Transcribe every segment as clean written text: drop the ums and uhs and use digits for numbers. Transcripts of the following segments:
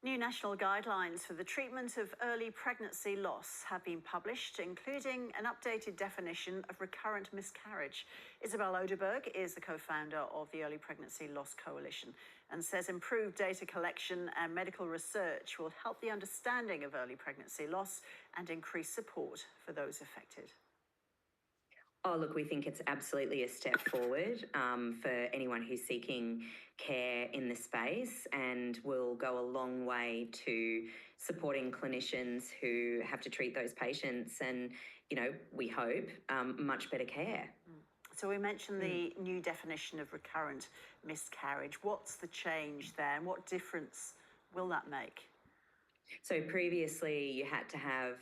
New national guidelines for the treatment of early pregnancy loss have been published, including an updated definition of recurrent miscarriage. Isabelle Oderberg is the co-founder of the Early Pregnancy Loss Coalition and says improved data collection and medical research will help the understanding of early pregnancy loss and increase support for those affected. Oh, look, we think it's absolutely a step forward for anyone who's seeking care in the space, and will go a long way to supporting clinicians who have to treat those patients and, we hope, much better care. So we mentioned the new definition of recurrent miscarriage. What's the change there, and what difference will that make? So previously you had to have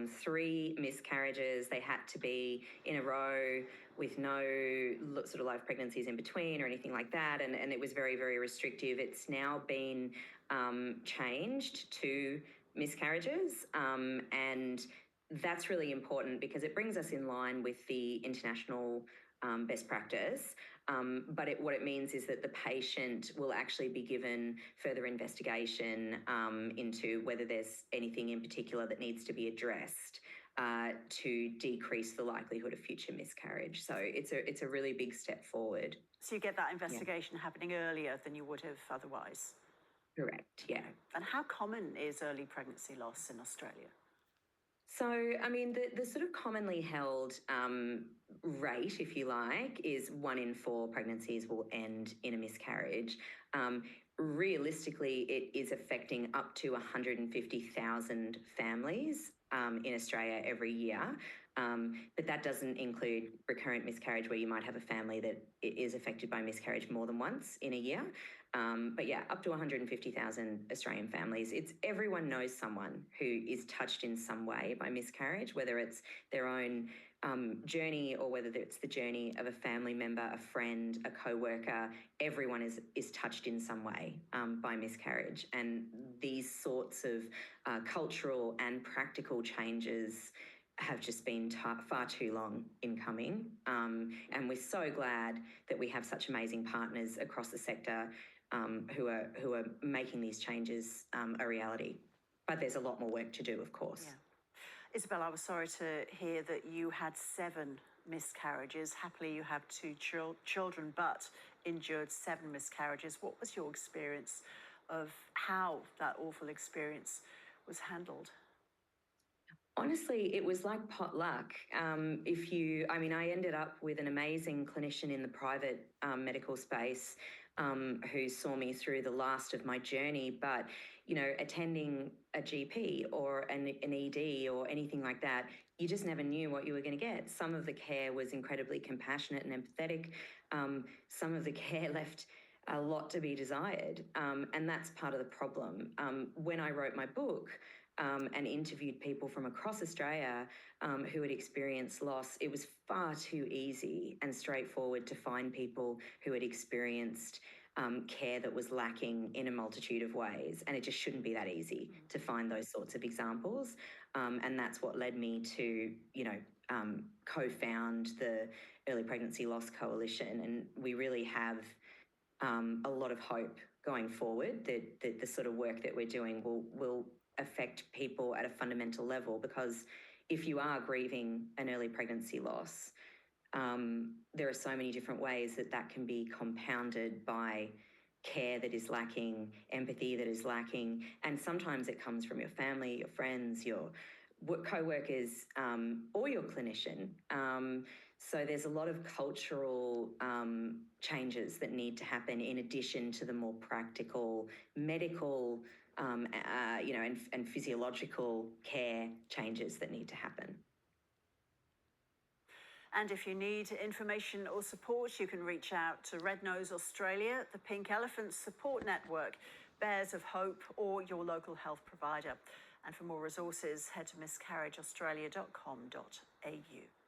3 miscarriages. They had to be in a row with no sort of live pregnancies in between or anything like that. And it was very, very restrictive. It's now been changed to miscarriages. And that's really important because it brings us in line with the international best practice. But what it means is that the patient will actually be given further investigation into whether there's anything in particular that needs to be addressed to decrease the likelihood of future miscarriage. So it's a really big step forward. So you get that investigation happening earlier than you would have otherwise? Correct, yeah. And how common is early pregnancy loss in Australia? So, the sort of commonly held rate, if you like, is 1 in 4 pregnancies will end in a miscarriage. Realistically, it is affecting up to 150,000 families in Australia every year. But that doesn't include recurrent miscarriage, where you might have a family that is affected by miscarriage more than once in a year. But yeah, up to 150,000 Australian families. Everyone knows someone who is touched in some way by miscarriage, whether it's their own journey or whether it's the journey of a family member, a friend, a co-worker. Everyone is touched in some way by miscarriage. And these sorts of cultural and practical changes have just been far too long in coming. And we're so glad that we have such amazing partners across the sector who are making these changes a reality. But there's a lot more work to do, of course. Yeah. Isabelle, I was sorry to hear that you had 7 miscarriages. Happily, you have 2 children, but endured 7 miscarriages. What was your experience of how that awful experience was handled? Honestly, it was like potluck. I ended up with an amazing clinician in the private medical space who saw me through the last of my journey. But, attending a GP or an ED or anything like that, you just never knew what you were going to get. Some of the care was incredibly compassionate and empathetic. Some of the care left a lot to be desired. And that's part of the problem. When I wrote my book, and interviewed people from across Australia who had experienced loss, it was far too easy and straightforward to find people who had experienced care that was lacking in a multitude of ways. And it just shouldn't be that easy to find those sorts of examples. And that's what led me to, co-found the Early Pregnancy Loss Coalition. And we really have a lot of hope going forward that the sort of work that we're doing will affect people at a fundamental level, because if you are grieving an early pregnancy loss, there are so many different ways that can be compounded by care that is lacking, empathy that is lacking, and sometimes it comes from your family, your friends, your co-workers, or your clinician. So there's a lot of cultural changes that need to happen in addition to the more practical medical and physiological care changes that need to happen. And if you need information or support, you can reach out to Red Nose Australia, the Pink Elephant Support Network, Bears of Hope, or your local health provider. And for more resources, head to miscarriageaustralia.com.au.